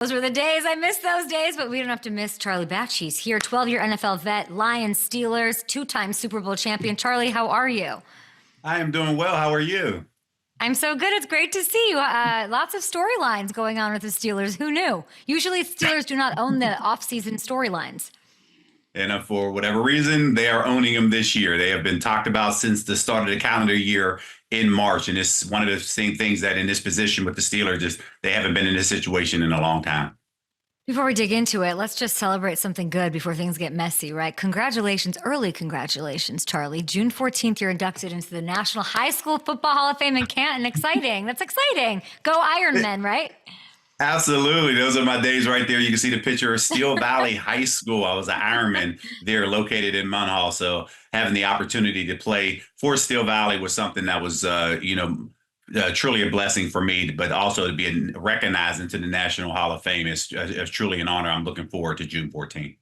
Those were the days. I miss those days, but we don't have to miss Charlie Batch. He's here, 12-year NFL vet, Lions, Steelers, two-time Super Bowl champion. Charlie, how are you? I am doing well. How are you? I'm so good. It's great to see you. Lots of storylines going on with the Steelers. Who knew? Usually Steelers do not own the off-season storylines. And for whatever reason, they are owning them this year. They have been talked about since the start of the calendar year in March. And it's one of the same things that in this position with the Steelers, they haven't been in this situation in a long time. Before we dig into it, let's just celebrate something good before things get messy, right? Congratulations, early congratulations, Charlie. June 14th, you're inducted into the National High School Football Hall of Fame in Canton. Exciting. That's exciting. Go Iron Men, right? Absolutely. Those are my days right there. You can see the picture of Steel Valley High School. I was an Ironman there located in Munhall. So having the opportunity to play for Steel Valley was something that was, truly a blessing for me, but also to be recognized into the National Hall of Fame is truly an honor. I'm looking forward to June 14th.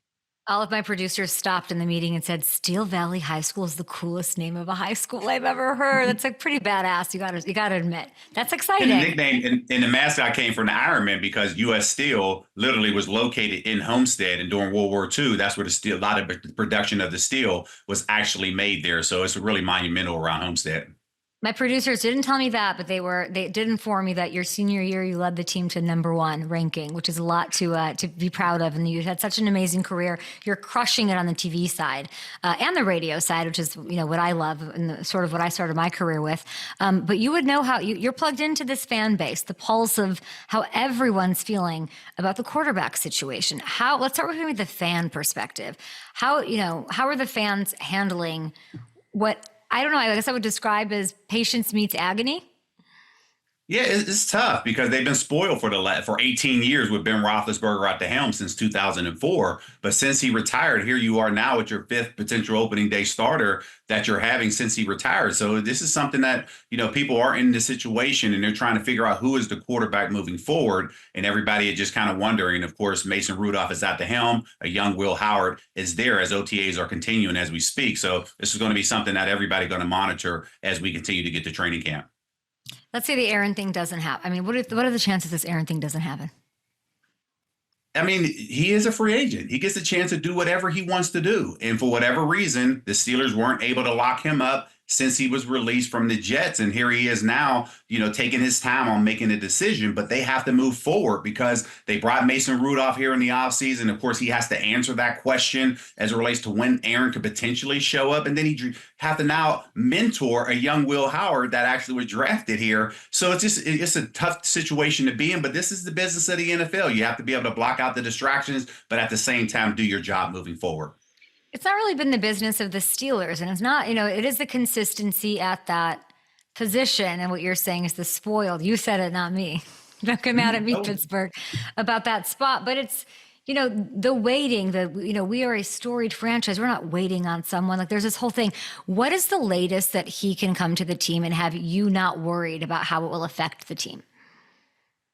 All of my producers stopped in the meeting and said, Steel Valley High School is the coolest name of a high school I've ever heard. That's like pretty badass. You gotta admit. That's exciting. And the nickname and the mascot came from the Ironman because U.S. Steel literally was located in Homestead, and during World War II, that's where a lot of the production of the steel was actually made there. So it's really monumental around Homestead. My producers didn't tell me that, but they did inform me that your senior year you led the team to #1 ranking, which is a lot to be proud of. And you had such an amazing career. You're crushing it on the TV side and the radio side, which is what I love and sort of what I started my career with. But you would know how you're plugged into this fan base, the pulse of how everyone's feeling about the quarterback situation. Let's start with maybe the fan perspective. How are the fans handling what? I don't know. I guess I would describe as patience meets agony. Yeah, it's tough because they've been spoiled for 18 years with Ben Roethlisberger at the helm since 2004. But since he retired, here you are now with your fifth potential opening day starter that you're having since he retired. So this is something that, people are in the situation and they're trying to figure out who is the quarterback moving forward. And everybody is just kind of wondering. Of course, Mason Rudolph is at the helm. A young Will Howard is there as OTAs are continuing as we speak. So this is going to be something that everybody's going to monitor as we continue to get to training camp. Let's say the Aaron thing doesn't happen. I mean, what are the chances this Aaron thing doesn't happen? I mean, he is a free agent. He gets a chance to do whatever he wants to do. And for whatever reason, the Steelers weren't able to lock him up since he was released from the Jets. And here he is now, taking his time on making a decision. But they have to move forward because they brought Mason Rudolph here in the offseason. Of course, he has to answer that question as it relates to when Aaron could potentially show up. And then he have to now mentor a young Will Howard that actually was drafted here. So it's a tough situation to be in. But this is the business of the NFL. You have to be able to block out the distractions, but at the same time, do your job moving forward. It's not really been the business of the Steelers, and it's not, it is the consistency at that position. And what you're saying is the spoiled. You said it, not me. Don't get mad at me, Pittsburgh, about that spot. But it's, the waiting, we are a storied franchise. We're not waiting on someone. Like there's this whole thing. What is the latest that he can come to the team and have you not worried about how it will affect the team?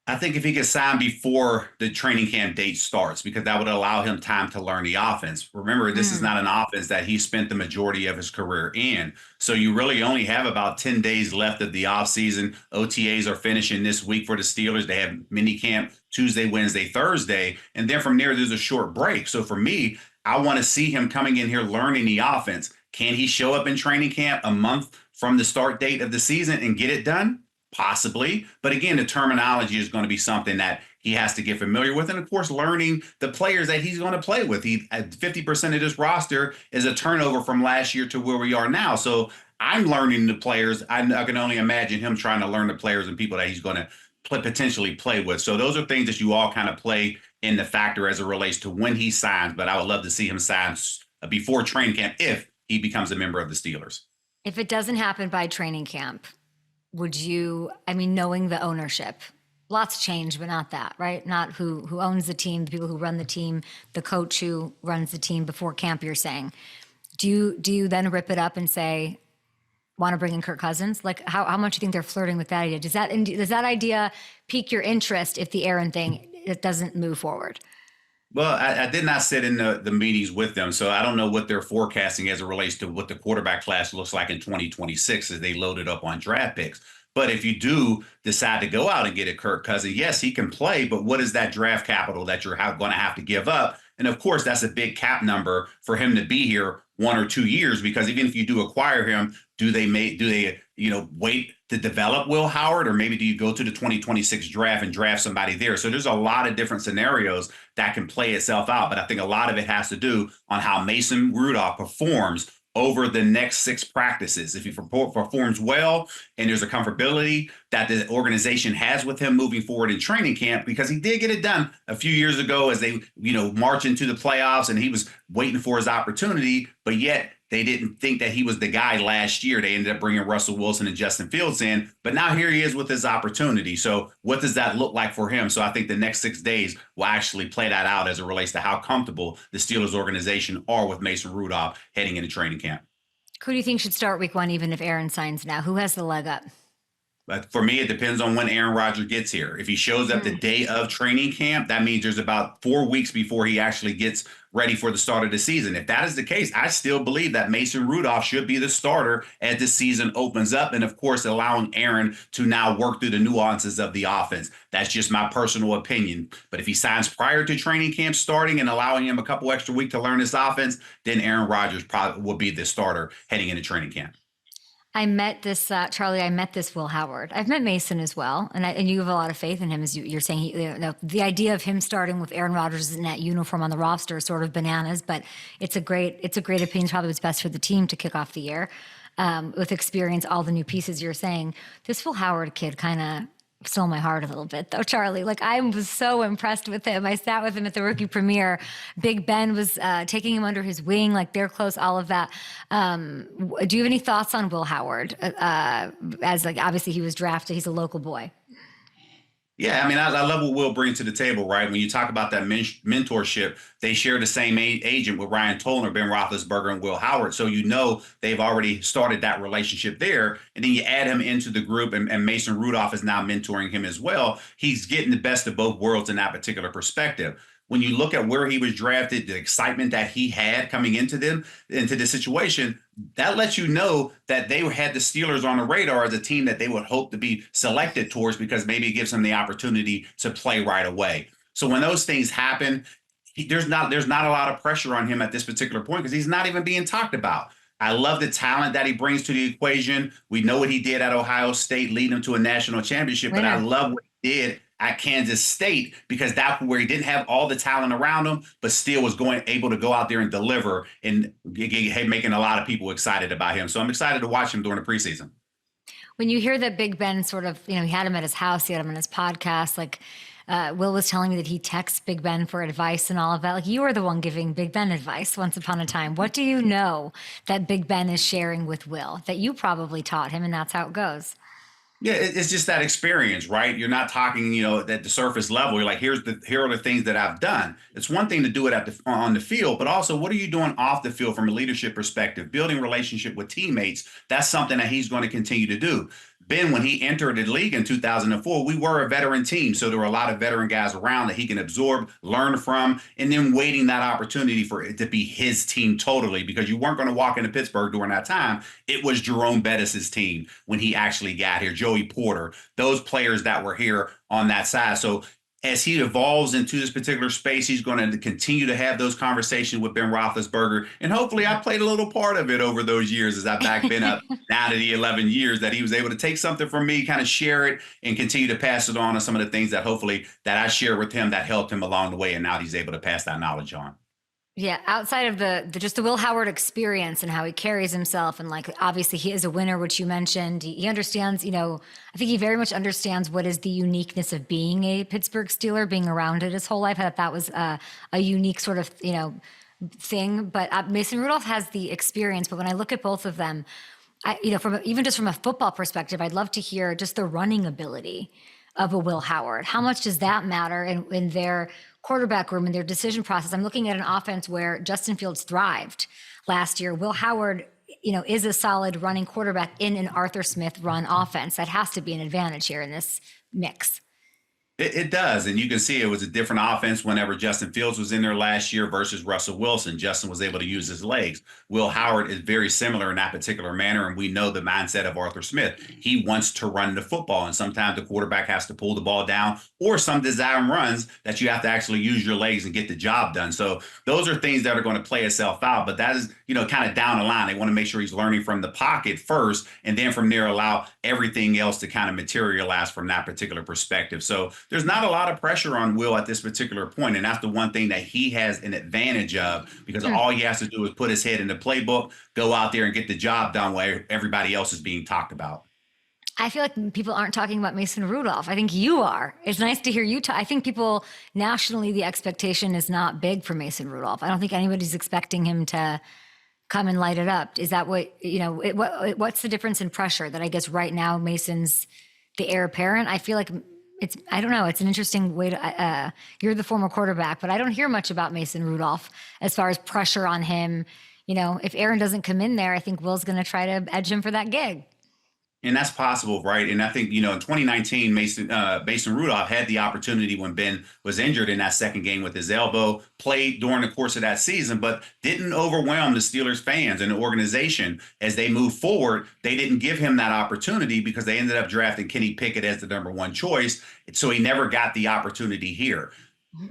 I think if he could sign before the training camp date starts, because that would allow him time to learn the offense. Remember, this is not an offense that he spent the majority of his career in. So you really only have about 10 days left of the offseason. OTAs are finishing this week for the Steelers. They have mini camp Tuesday, Wednesday, Thursday. And then from there, there's a short break. So for me, I want to see him coming in here learning the offense. Can he show up in training camp a month from the start date of the season and get it done? Possibly. But again, the terminology is going to be something that he has to get familiar with. And of course, learning the players that he's going to play with. 50% of this roster is a turnover from last year to where we are now. So I'm learning the players. I can only imagine him trying to learn the players and people that he's going to potentially play with. So those are things that you all kind of play in the factor as it relates to when he signs. But I would love to see him sign before training camp if he becomes a member of the Steelers. If it doesn't happen by training camp, would you, knowing the ownership, lots change, but not that, right? Not who owns the team, the people who run the team, the coach who runs the team before camp, you're saying. Do you then rip it up and say, want to bring in Kirk Cousins? Like how much do you think they're flirting with that idea? Does that idea pique your interest if the Aaron thing, it doesn't move forward? Well, I did not sit in the meetings with them, so I don't know what they're forecasting as it relates to what the quarterback class looks like in 2026 as they loaded up on draft picks. But if you do decide to go out and get a Kirk Cousins, yes, he can play, but what is that draft capital that you're going to have to give up? And of course, that's a big cap number for him to be here 1 or 2 years, because even if you do acquire him, do they wait to develop Will Howard, or maybe do you go to the 2026 draft and draft somebody there? So there's a lot of different scenarios that can play itself out. But I think a lot of it has to do on how Mason Rudolph performs over the next 6 practices. If he performs well and there's a comfortability that the organization has with him moving forward in training camp, because he did get it done a few years ago as they, march into the playoffs and he was waiting for his opportunity, but yet they didn't think that he was the guy last year. They ended up bringing Russell Wilson and Justin Fields in, but now here he is with his opportunity. So what does that look like for him? So I think the next 6 days will actually play that out as it relates to how comfortable the Steelers organization are with Mason Rudolph heading into training camp. Who do you think should start week 1, even if Aaron signs now? Who has the leg up? But for me, it depends on when Aaron Rodgers gets here. If he shows up the day of training camp, that means there's about 4 weeks before he actually gets ready for the start of the season. If that is the case, I still believe that Mason Rudolph should be the starter as the season opens up. And of course, allowing Aaron to now work through the nuances of the offense. That's just my personal opinion. But if he signs prior to training camp starting and allowing him a couple extra weeks to learn this offense, then Aaron Rodgers probably will be the starter heading into training camp. I met this, Charlie, I met this Will Howard. I've met Mason as well. And you have a lot of faith in him, as you're saying. The idea of him starting with Aaron Rodgers in that uniform on the roster is sort of bananas, but it's a great opinion. Probably what's best for the team to kick off the year. With experience, all the new pieces you're saying. This Will Howard kid kind of stole my heart a little bit, though, Charlie. Like, I was so impressed with him. I sat with him at the rookie premiere. Big Ben was taking him under his wing, like they're close, all of that. Do you have any thoughts on Will Howard? As like, obviously he was drafted, he's a local boy. Yeah, I mean, I love what Will brings to the table, right? When you talk about that mentorship, they share the same agent with Ryan Tollner, Ben Roethlisberger, and Will Howard. So they've already started that relationship there. And then you add him into the group, and Mason Rudolph is now mentoring him as well. He's getting the best of both worlds in that particular perspective. When you look at where he was drafted, the excitement that he had coming into the situation, that lets you know that they had the Steelers on the radar as a team that they would hope to be selected towards, because maybe it gives him the opportunity to play right away. So when those things happen, there's not a lot of pressure on him at this particular point, because he's not even being talked about. I love the talent that he brings to the equation. We know what he did at Ohio State, leading them to a national championship, but I love what he did at Kansas State, because that's where he didn't have all the talent around him, but still was able to go out there and deliver and making a lot of people excited about him. So I'm excited to watch him during the preseason. When you hear that Big Ben sort of, he had him at his house, he had him on his podcast, like Will was telling me that he texts Big Ben for advice and all of that. Like, you were the one giving Big Ben advice once upon a time. What do you know that Big Ben is sharing with Will that you probably taught him, and that's how it goes? Yeah, it's just that experience, right? You're not talking, at the surface level. You're like, here are the things that I've done. It's one thing to do it on the field, but also what are you doing off the field from a leadership perspective, building relationship with teammates? That's something that he's going to continue to do. Ben, when he entered the league in 2004, we were a veteran team. So there were a lot of veteran guys around that he can absorb, learn from, and then waiting that opportunity for it to be his team totally, because you weren't going to walk into Pittsburgh during that time. It was Jerome Bettis' team when he actually got here, Joey Porter, those players that were here on that side. So as he evolves into this particular space, he's going to continue to have those conversations with Ben Roethlisberger. And hopefully I played a little part of it over those years as I backed Ben up now to the 11 years, that he was able to take something from me, kind of share it, and continue to pass it on to some of the things that hopefully that I share with him that helped him along the way. And now he's able to pass that knowledge on. Yeah, outside of the Will Howard experience and how he carries himself, and like, obviously he is a winner, which you mentioned. He understands, I think he very much understands what is the uniqueness of being a Pittsburgh Steeler, being around it his whole life. I thought that was a unique sort of, thing. But Mason Rudolph has the experience. But when I look at both of them, even just from a football perspective, I'd love to hear just the running ability of a Will Howard. How much does that matter in their quarterback room and their decision process? I'm looking at an offense where Justin Fields thrived last year. Will Howard, is a solid running quarterback in an Arthur Smith run offense. That has to be an advantage here in this mix. It does. And you can see it was a different offense whenever Justin Fields was in there last year versus Russell Wilson. Justin was able to use his legs. Will Howard is very similar in that particular manner. And we know the mindset of Arthur Smith. He wants to run the football. And sometimes the quarterback has to pull the ball down, or some design runs that you have to actually use your legs and get the job done. So those are things that are going to play itself out. But that is, kind of down the line. They want to make sure he's learning from the pocket first, and then from there allow everything else to kind of materialize from that particular perspective. So there's not a lot of pressure on Will at this particular point, and that's the one thing that he has an advantage of, because all he has to do is put his head in the playbook, go out there and get the job done while everybody else is being talked about. I feel like people aren't talking about Mason Rudolph. I think you are. It's nice to hear you talk. I think people nationally, the expectation is not big for Mason Rudolph. I don't think anybody's expecting him to come and light it up. Is that what's the difference in pressure that I guess right now Mason's the heir apparent? I feel like I don't know. It's an interesting way to, you're the former quarterback, but I don't hear much about Mason Rudolph as far as pressure on him. If Aaron doesn't come in there, I think Will's going to try to edge him for that gig. And that's possible, right? And I think, in 2019, Mason Rudolph had the opportunity when Ben was injured in that second game with his elbow, played during the course of that season, but didn't overwhelm the Steelers fans and the organization as they moved forward. They didn't give him that opportunity because they ended up drafting Kenny Pickett as the number one choice. So he never got the opportunity here.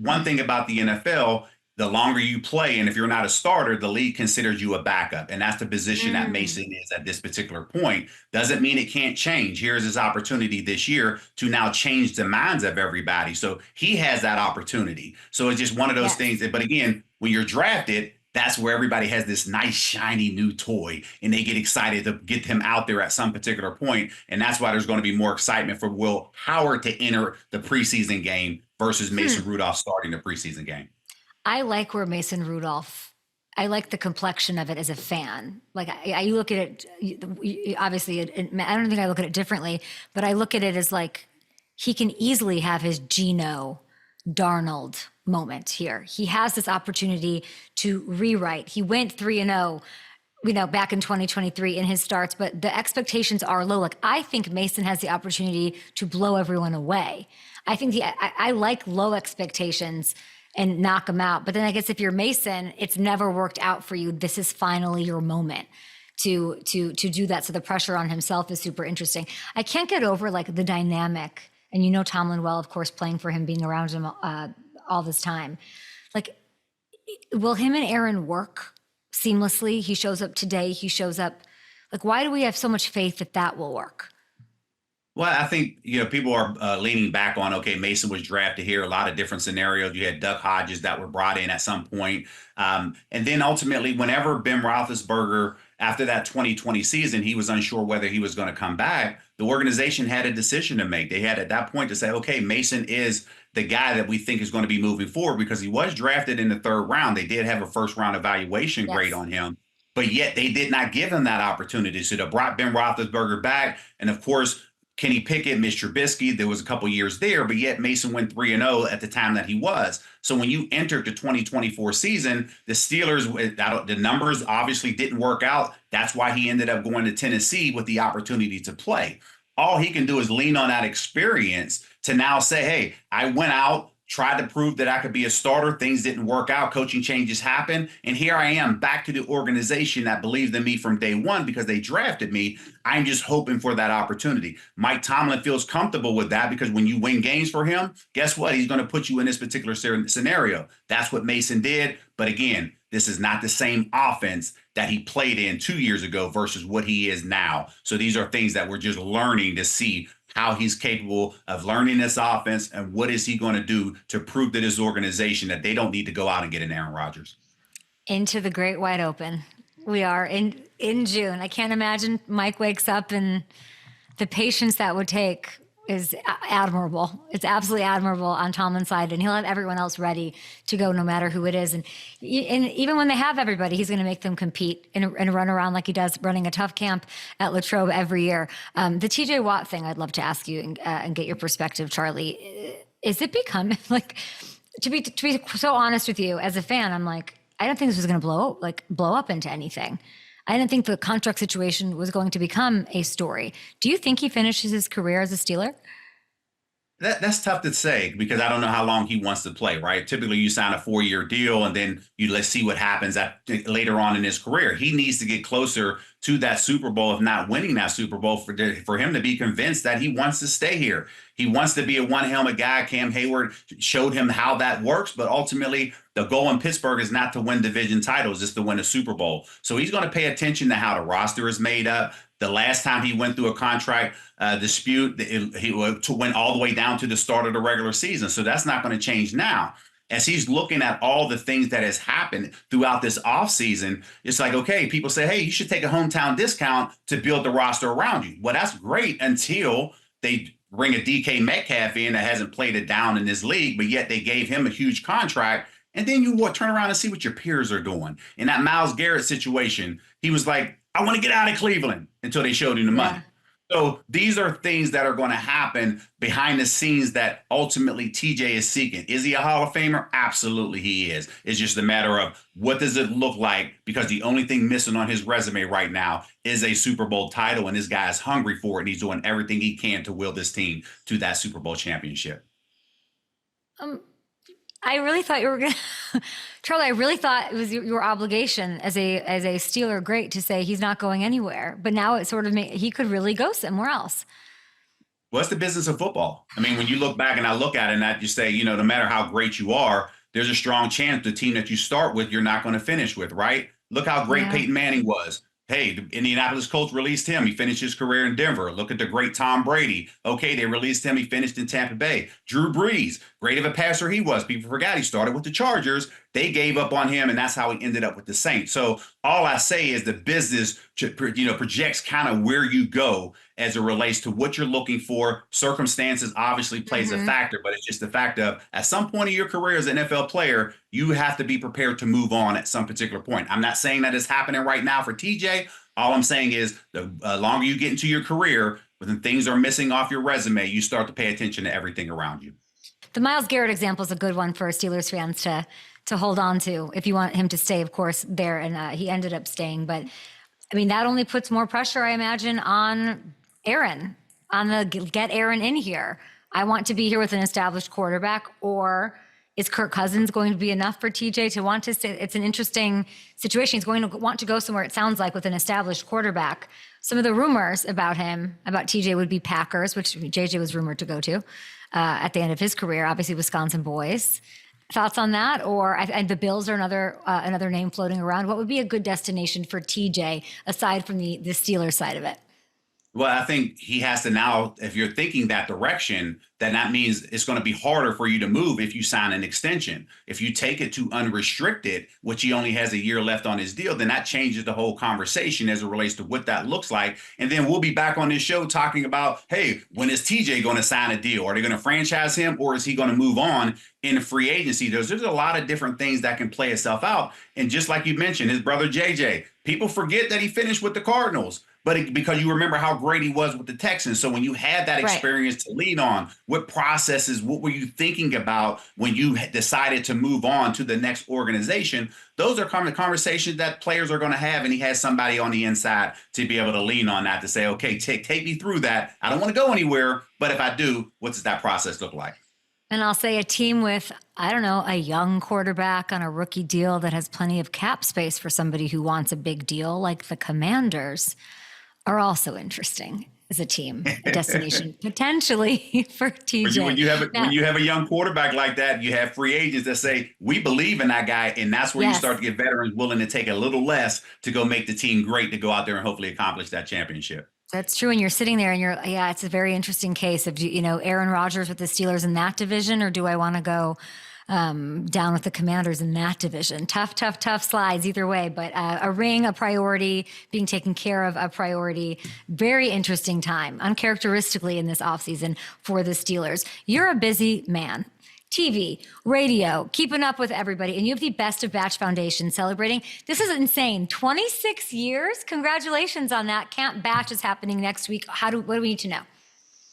One thing about the NFL, the longer you play, and if you're not a starter, the league considers you a backup. And that's the position that Mason is at this particular point. Doesn't mean it can't change. Here's his opportunity this year to now change the minds of everybody. So he has that opportunity. So it's just one of those things. But again, when you're drafted, that's where everybody has this nice, shiny new toy, and they get excited to get him out there at some particular point. And that's why there's going to be more excitement for Will Howard to enter the preseason game versus Mason Rudolph starting the preseason game. I like where Mason Rudolph, I like the complexion of it as a fan. Like I look at it, obviously, I don't think I look at it differently, but I look at it as like he can easily have his Geno Darnold moment here. He has this opportunity to rewrite. He went 3-0, back in 2023 in his starts, but the expectations are low. Like I think Mason has the opportunity to blow everyone away. I think I like low expectations and knock them out. But then I guess if you're Mason, it's never worked out for you. This is finally your moment to do that. So the pressure on himself is super interesting. I can't get over like the dynamic, and Tomlin well, of course, playing for him, being around him all this time. Like, will him and Aaron work seamlessly? He shows up today. He shows up. Like, why do we have so much faith that will work? Well, I think, people are leaning back on, okay, Mason was drafted here, a lot of different scenarios. You had Duck Hodges that were brought in at some point. And then ultimately, whenever Ben Roethlisberger, after that 2020 season, he was unsure whether he was going to come back, the organization had a decision to make. They had at that point to say, okay, Mason is the guy that we think is going to be moving forward, because he was drafted in the third round. They did have a first round evaluation grade on him, but yet they did not give him that opportunity. So they brought Ben Roethlisberger back. And of course, Kenny Pickett, Mr. Trubisky, there was a couple years there, but yet Mason went 3-0 at the time that he was. So when you entered the 2024 season, the Steelers, the numbers obviously didn't work out. That's why he ended up going to Tennessee with the opportunity to play. All he can do is lean on that experience to now say, hey, I went out, tried to prove that I could be a starter. Things didn't work out. Coaching changes happened. And here I am back to the organization that believed in me from day one because they drafted me. I'm just hoping for that opportunity. Mike Tomlin feels comfortable with that because when you win games for him, guess what? He's going to put you in this particular scenario. That's what Mason did. But again, this is not the same offense that he played in 2 years ago versus what he is now. So these are things that we're just learning to see how he's capable of learning this offense and what is he going to do to prove to this organization that they don't need to go out and get an Aaron Rodgers. Into the great wide open. We are in June. I can't imagine Mike wakes up, and the patience that would take is admirable. It's absolutely admirable on Tomlin's side, and he'll have everyone else ready to go no matter who it is. And even when they have everybody, he's going to make them compete and run around like he does running a tough camp at Latrobe every year. The TJ Watt thing, I'd love to ask you and get your perspective, Charlie. Is it becoming like, to be so honest with you as a fan, I'm like, I don't think this was going to blow up into anything. I didn't think the contract situation was going to become a story. Do you think he finishes his career as a Steeler? That's tough to say because I don't know how long he wants to play, right? Typically, you sign a 4-year deal and then let's see what happens later on in his career. He needs to get closer to that Super Bowl, if not winning that Super Bowl, for him to be convinced that he wants to stay here. He wants to be a one-helmet guy. Cam Hayward showed him how that works, but ultimately, the goal in Pittsburgh is not to win division titles, it's to win a Super Bowl. So he's going to pay attention to how the roster is made up. The last time he went through a contract dispute, he went all the way down to the start of the regular season. So that's not going to change now. As he's looking at all the things that has happened throughout this offseason, it's like, okay, people say, hey, you should take a hometown discount to build the roster around you. Well, that's great until they bring a DK Metcalf in that hasn't played it down in this league, but yet they gave him a huge contract. And then you turn around and see what your peers are doing. In that Myles Garrett situation, he was like, I want to get out of Cleveland until they showed him the money. So these are things that are going to happen behind the scenes that ultimately TJ is seeking. Is he a Hall of Famer? Absolutely he is. It's just a matter of what does it look like, because the only thing missing on his resume right now is a Super Bowl title, and this guy is hungry for it, and he's doing everything he can to will this team to that Super Bowl championship. I really thought you were going to, Charlie, I really thought it was your obligation as a Steeler great to say he's not going anywhere. But now it sort of he could really go somewhere else. What's the business of football? I mean, when you look back and I look at it and I just say, no matter how great you are, there's a strong chance the team that you start with, you're not going to finish with, right? Look how great Peyton Manning was. Hey, the Indianapolis Colts released him. He finished his career in Denver. Look at the great Tom Brady. Okay, they released him. He finished in Tampa Bay. Drew Brees, great of a passer he was. People forgot he started with the Chargers. They gave up on him, and that's how he ended up with the Saints. So all I say is the business, projects kind of where you go as it relates to what you're looking for. Circumstances obviously plays a factor, but it's just the fact of at some point in your career as an NFL player, you have to be prepared to move on at some particular point. I'm not saying that it's happening right now for TJ. All I'm saying is the longer you get into your career, when things are missing off your resume, you start to pay attention to everything around you. The Myles Garrett example is a good one for Steelers fans to hold on to if you want him to stay, of course, there. And he ended up staying. But, I mean, that only puts more pressure, I imagine, on Aaron, on the get Aaron in here. I want to be here with an established quarterback, or is Kirk Cousins going to be enough for TJ to want to stay? It's an interesting situation. He's going to want to go somewhere, it sounds like, with an established quarterback. Some of the rumors about him, about TJ, would be Packers, which JJ was rumored to go to at the end of his career. Obviously, Wisconsin boys. Thoughts on that? Or and the Bills are another name floating around. What would be a good destination for TJ aside from the Steelers side of it? Well, I think he has to now, if you're thinking that direction, then that means it's going to be harder for you to move if you sign an extension. If you take it to unrestricted, which he only has a year left on his deal, then that changes the whole conversation as it relates to what that looks like. And then we'll be back on this show talking about, hey, when is TJ going to sign a deal? Are they going to franchise him, or is he going to move on in free agency? There's a lot of different things that can play itself out. And just like you mentioned, his brother JJ, people forget that he finished with the Cardinals. But because you remember how great he was with the Texans. So when you had that experience to lean on, what processes, what were you thinking about when you decided to move on to the next organization? Those are kind of conversations that players are going to have. And he has somebody on the inside to be able to lean on that to say, okay, take me through that. I don't want to go anywhere. But if I do, what does that process look like? And I'll say a team with, I don't know, a young quarterback on a rookie deal that has plenty of cap space for somebody who wants a big deal, like the Commanders, are also interesting as a team, a destination potentially for TJ. When you have a young quarterback like that, you have free agents that say, we believe in that guy. And that's where you start to get veterans willing to take a little less to go make the team great, to go out there and hopefully accomplish that championship. That's true. And you're sitting there and it's a very interesting case of, Aaron Rodgers with the Steelers in that division, or do I want to go down with the Commanders in that division? Tough slides either way, but a ring, a priority, being taken care of, a priority. Very interesting time, uncharacteristically in this offseason for the Steelers. You're a busy man. TV, radio, keeping up with everybody. And you have the Best of Batch Foundation celebrating. This is insane. 26 years. Congratulations on that. Camp Batch is happening next week. What do we need to know?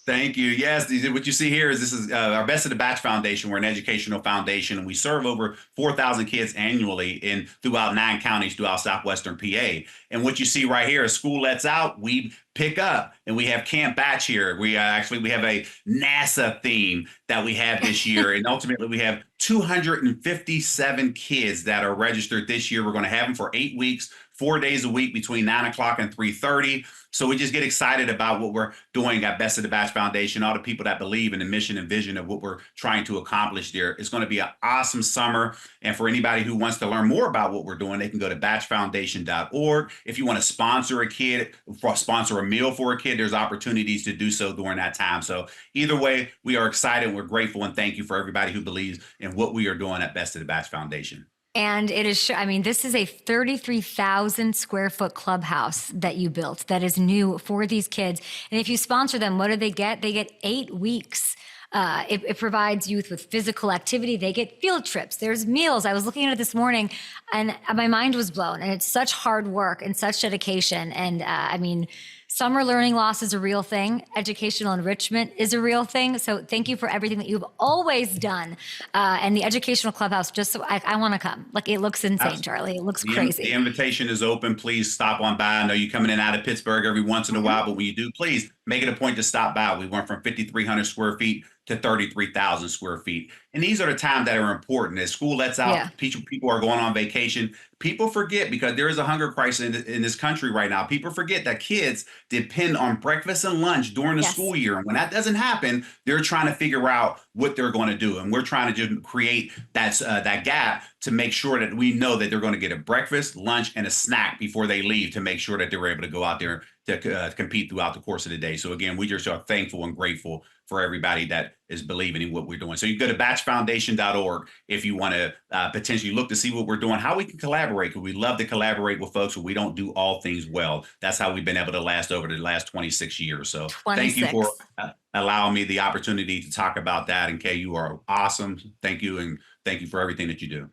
Thank you. Yes, what you see here is this is our Best of the Batch Foundation. We're an educational foundation, and we serve over 4,000 kids annually throughout 9 counties throughout southwestern PA. And what you see right here is school lets out. We pick up, and we have Camp Batch here. We have a NASA theme that we have this year, and ultimately we have 257 kids that are registered this year. We're going to have them for 8 weeks, 4 days a week between 9 o'clock and 3:30. So we just get excited about what we're doing at Best of the Batch Foundation, all the people that believe in the mission and vision of what we're trying to accomplish there. It's going to be an awesome summer. And for anybody who wants to learn more about what we're doing, they can go to batchfoundation.org. If you want to sponsor a kid, sponsor a meal for a kid, there's opportunities to do so during that time. So either way, we are excited. We're grateful, and thank you for everybody who believes in what we are doing at Best of the Batch Foundation. And it is, I mean, this is a 33,000 square foot clubhouse that you built that is new for these kids. And if you sponsor them, what do they get? They get 8 weeks. It provides youth with physical activity. They get field trips. There's meals. I was looking at it this morning and my mind was blown. And it's such hard work and such dedication. And I mean, summer learning loss is a real thing. Educational enrichment is a real thing. So thank you for everything that you've always done. And the Educational Clubhouse, just so I want to come. Like, it looks insane, Charlie. It looks crazy. The invitation is open. Please stop on by. I know you're coming in out of Pittsburgh every once in a while, but when you do, please make it a point to stop by. We went from 5,300 square feet to 33,000 square feet. And these are the times that are important. As school lets out, people are going on vacation. People forget, because there is a hunger crisis in this country right now. People forget that kids depend on breakfast and lunch during the school year. And when that doesn't happen, they're trying to figure out what they're going to do. And we're trying to just create that gap to make sure that we know that they're going to get a breakfast, lunch, and a snack before they leave, to make sure that they're able to go out there to compete throughout the course of the day. So again, we just are thankful and grateful for everybody that is believing in what we're doing. So you go to batchfoundation.org if you want to potentially look to see what we're doing, how we can collaborate, because we love to collaborate with folks who we don't do all things well. That's how we've been able to last over the last 26 years. So 26. Thank you for allowing me the opportunity to talk about that. And Kay, you are awesome. Thank you. And thank you for everything that you do.